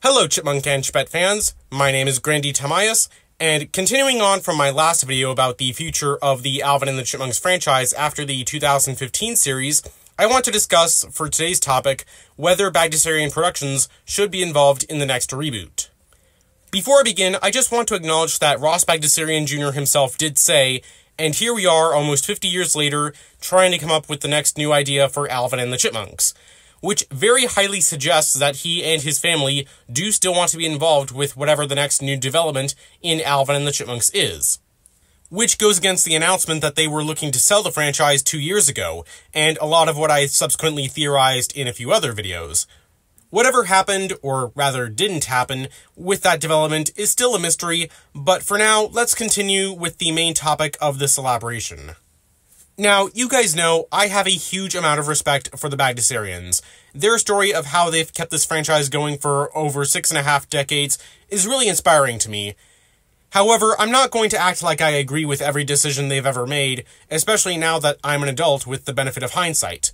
Hello Chipmunk and Chipette fans, my name is Grandy Tamias, and continuing on from my last video about the future of the Alvin and the Chipmunks franchise after the 2015 series, I want to discuss, for today's topic, whether Bagdasarian Productions should be involved in the next reboot. Before I begin, I just want to acknowledge that Ross Bagdasarian Jr. himself did say, and here we are almost 50 years later, trying to come up with the next new idea for Alvin and the Chipmunks, which very highly suggests that he and his family do still want to be involved with whatever the next new development in Alvin and the Chipmunks is. Which goes against the announcement that they were looking to sell the franchise 2 years ago, and a lot of what I subsequently theorized in a few other videos. Whatever happened, or rather didn't happen, with that development is still a mystery, but for now, let's continue with the main topic of this elaboration. Now, you guys know I have a huge amount of respect for the Bagdasarians. Their story of how they've kept this franchise going for over 6.5 decades is really inspiring to me. However, I'm not going to act like I agree with every decision they've ever made, especially now that I'm an adult with the benefit of hindsight.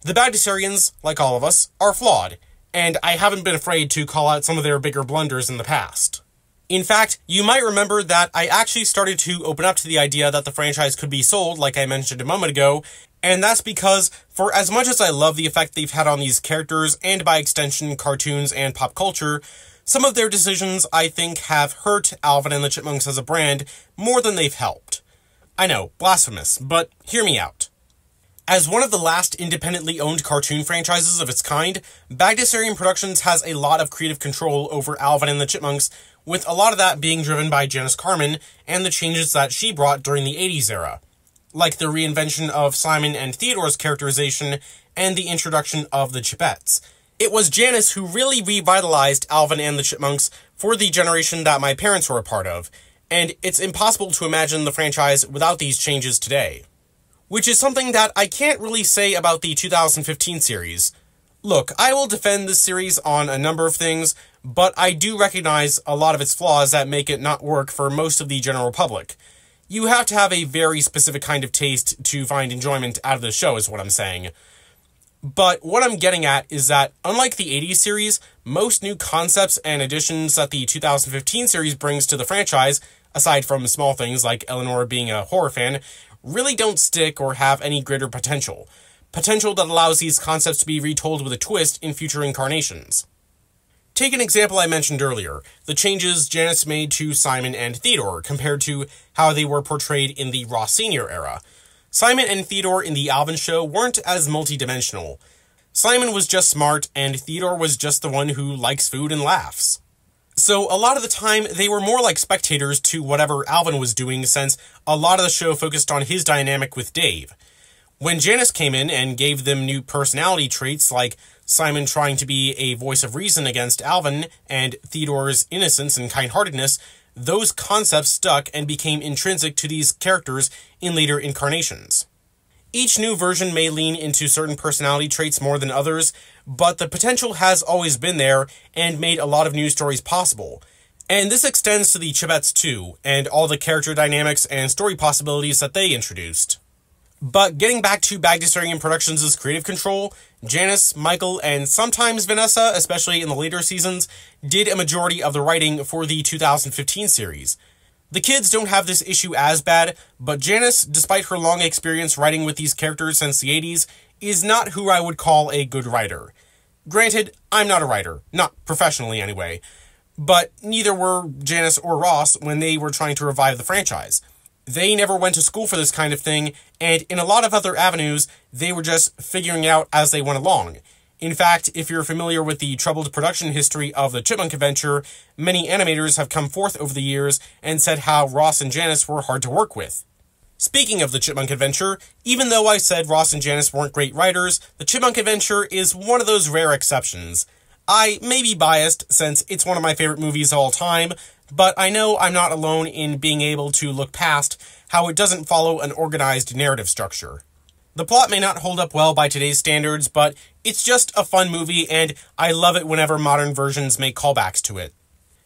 The Bagdasarians, like all of us, are flawed, and I haven't been afraid to call out some of their bigger blunders in the past. In fact, you might remember that I actually started to open up to the idea that the franchise could be sold, like I mentioned a moment ago, and that's because, for as much as I love the effect they've had on these characters, and by extension, cartoons and pop culture, some of their decisions, I think, have hurt Alvin and the Chipmunks as a brand more than they've helped. I know, blasphemous, but hear me out. As one of the last independently owned cartoon franchises of its kind, Bagdasarian Productions has a lot of creative control over Alvin and the Chipmunks, with a lot of that being driven by Janice Carmen and the changes that she brought during the 80s era, like the reinvention of Simon and Theodore's characterization and the introduction of the Chipettes. It was Janice who really revitalized Alvin and the Chipmunks for the generation that my parents were a part of, and it's impossible to imagine the franchise without these changes today. Which is something that I can't really say about the 2015 series. Look, I will defend this series on a number of things, but I do recognize a lot of its flaws that make it not work for most of the general public. You have to have a very specific kind of taste to find enjoyment out of the show, is what I'm saying. But what I'm getting at is that, unlike the 80s series, most new concepts and additions that the 2015 series brings to the franchise, aside from small things like Eleanor being a horror fan, really don't stick or have any greater potential. Potential that allows these concepts to be retold with a twist in future incarnations. Take an example I mentioned earlier, the changes Janice made to Simon and Theodore compared to how they were portrayed in the Ross Sr. era. Simon and Theodore in the Alvin show weren't as multidimensional. Simon was just smart, and Theodore was just the one who likes food and laughs. So a lot of the time, they were more like spectators to whatever Alvin was doing, since a lot of the show focused on his dynamic with Dave. When Janice came in and gave them new personality traits, like Simon trying to be a voice of reason against Alvin, and Theodore's innocence and kind-heartedness, those concepts stuck and became intrinsic to these characters in later incarnations. Each new version may lean into certain personality traits more than others, but the potential has always been there and made a lot of new stories possible. And this extends to the Chipettes too, and all the character dynamics and story possibilities that they introduced. But getting back to Bagdasarian Productions' creative control, Janice, Michael, and sometimes Vanessa, especially in the later seasons, did a majority of the writing for the 2015 series. The kids don't have this issue as bad, but Janice, despite her long experience writing with these characters since the 80s, is not who I would call a good writer. Granted, I'm not a writer, not professionally anyway, but neither were Janice or Ross when they were trying to revive the franchise. They never went to school for this kind of thing, and in a lot of other avenues, they were just figuring it out as they went along. In fact, if you're familiar with the troubled production history of the Chipmunk Adventure, many animators have come forth over the years and said how Ross and Janice were hard to work with. Speaking of the Chipmunk Adventure, even though I said Ross and Janice weren't great writers, the Chipmunk Adventure is one of those rare exceptions. I may be biased, since it's one of my favorite movies of all time, but I know I'm not alone in being able to look past how it doesn't follow an organized narrative structure. The plot may not hold up well by today's standards, but it's just a fun movie, and I love it whenever modern versions make callbacks to it.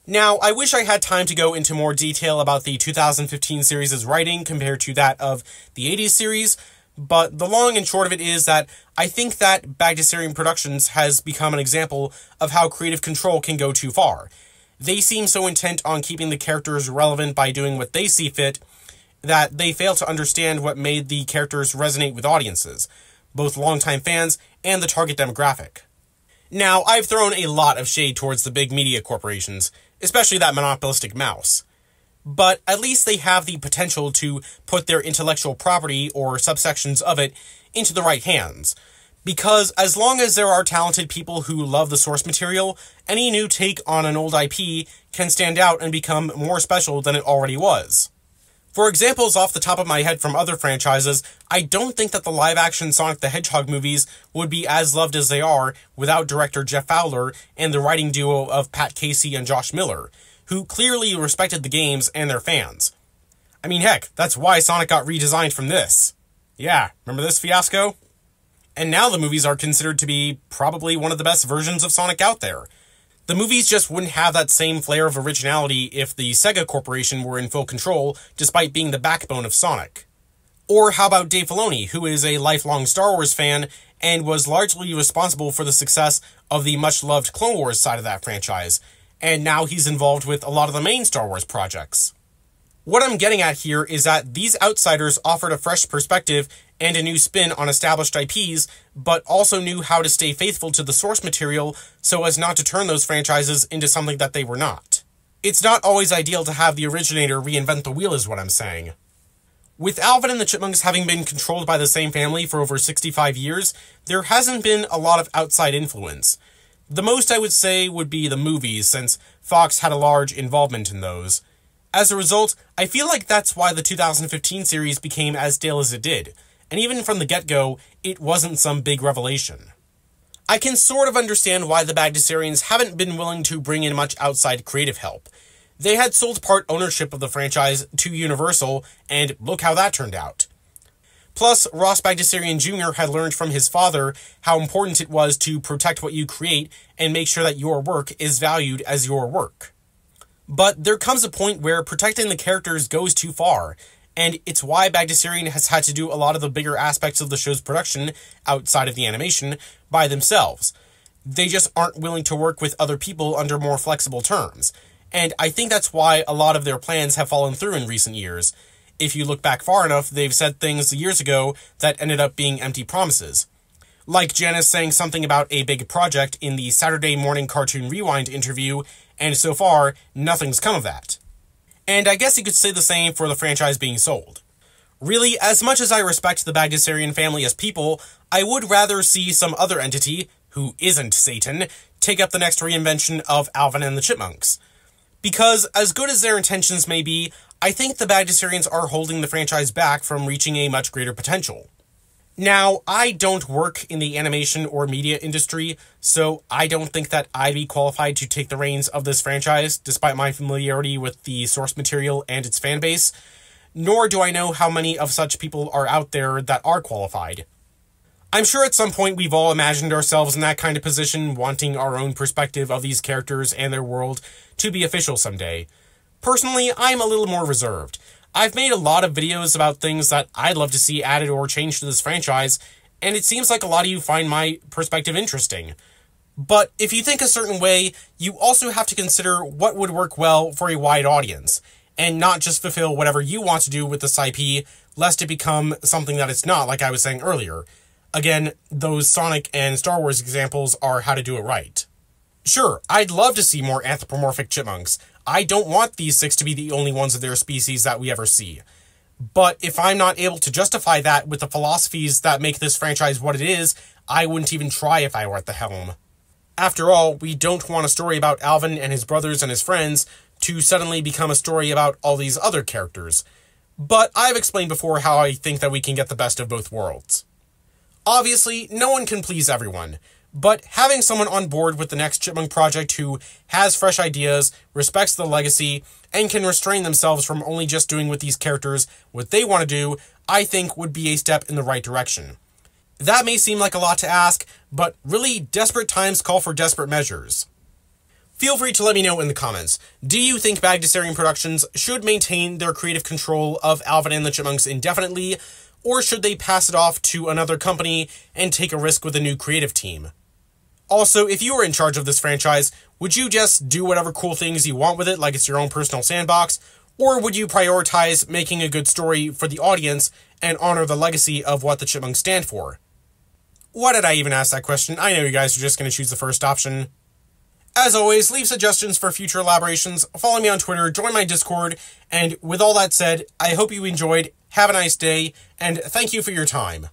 Now, I wish I had time to go into more detail about the 2015 series' writing compared to that of the 80s series, but the long and short of it is that I think that Bagdasarian Productions has become an example of how creative control can go too far. They seem so intent on keeping the characters relevant by doing what they see fit, that they fail to understand what made the characters resonate with audiences, both longtime fans and the target demographic. Now, I've thrown a lot of shade towards the big media corporations, especially that monopolistic mouse. But at least they have the potential to put their intellectual property, or subsections of it, into the right hands. Because as long as there are talented people who love the source material, any new take on an old IP can stand out and become more special than it already was. For examples off the top of my head from other franchises, I don't think that the live-action Sonic the Hedgehog movies would be as loved as they are without director Jeff Fowler and the writing duo of Pat Casey and Josh Miller, who clearly respected the games and their fans. I mean, heck, that's why Sonic got redesigned from this. Yeah, remember this fiasco? And now the movies are considered to be probably one of the best versions of Sonic out there. The movies just wouldn't have that same flair of originality if the Sega Corporation were in full control, despite being the backbone of Sonic. Or how about Dave Filoni, who is a lifelong Star Wars fan and was largely responsible for the success of the much-loved Clone Wars side of that franchise, and now he's involved with a lot of the main Star Wars projects. What I'm getting at here is that these outsiders offered a fresh perspective and a new spin on established IPs, but also knew how to stay faithful to the source material so as not to turn those franchises into something that they were not. It's not always ideal to have the originator reinvent the wheel is what I'm saying. With Alvin and the Chipmunks having been controlled by the same family for over 65 years, there hasn't been a lot of outside influence. The most I would say would be the movies, since Fox had a large involvement in those. As a result, I feel like that's why the 2015 series became as stale as it did, and even from the get-go, it wasn't some big revelation. I can sort of understand why the Bagdasarians haven't been willing to bring in much outside creative help. They had sold part ownership of the franchise to Universal, and look how that turned out. Plus, Ross Bagdasarian Jr. had learned from his father how important it was to protect what you create and make sure that your work is valued as your work. But there comes a point where protecting the characters goes too far, and it's why Bagdasarian has had to do a lot of the bigger aspects of the show's production, outside of the animation, by themselves. They just aren't willing to work with other people under more flexible terms, and I think that's why a lot of their plans have fallen through in recent years. If you look back far enough, they've said things years ago that ended up being empty promises. Like Janice saying something about a big project in the Saturday Morning Cartoon Rewind interview, and so far, nothing's come of that. And I guess you could say the same for the franchise being sold. Really, as much as I respect the Bagdasarian family as people, I would rather see some other entity, who isn't Satan, take up the next reinvention of Alvin and the Chipmunks. Because, as good as their intentions may be, I think the Bagdasarians are holding the franchise back from reaching a much greater potential. Now, I don't work in the animation or media industry, so I don't think that I'd be qualified to take the reins of this franchise, despite my familiarity with the source material and its fanbase, nor do I know how many of such people are out there that are qualified. I'm sure at some point we've all imagined ourselves in that kind of position, wanting our own perspective of these characters and their world to be official someday. Personally, I'm a little more reserved. I've made a lot of videos about things that I'd love to see added or changed to this franchise, and it seems like a lot of you find my perspective interesting. But if you think a certain way, you also have to consider what would work well for a wide audience, and not just fulfill whatever you want to do with this IP, lest it become something that it's not, like I was saying earlier. Again, those Sonic and Star Wars examples are how to do it right. Sure, I'd love to see more anthropomorphic chipmunks. I don't want these 6 to be the only ones of their species that we ever see. But if I'm not able to justify that with the philosophies that make this franchise what it is, I wouldn't even try if I were at the helm. After all, we don't want a story about Alvin and his brothers and his friends to suddenly become a story about all these other characters. But I've explained before how I think that we can get the best of both worlds. Obviously, no one can please everyone. But having someone on board with the next Chipmunk project who has fresh ideas, respects the legacy, and can restrain themselves from only just doing with these characters what they want to do, I think would be a step in the right direction. That may seem like a lot to ask, but really, desperate times call for desperate measures. Feel free to let me know in the comments. Do you think Bagdasarian Productions should maintain their creative control of Alvin and the Chipmunks indefinitely, or should they pass it off to another company and take a risk with a new creative team? Also, if you were in charge of this franchise, would you just do whatever cool things you want with it, like it's your own personal sandbox, or would you prioritize making a good story for the audience and honor the legacy of what the Chipmunks stand for? Why did I even ask that question? I know you guys are just going to choose the first option. As always, leave suggestions for future elaborations, follow me on Twitter, join my Discord, and with all that said, I hope you enjoyed, have a nice day, and thank you for your time.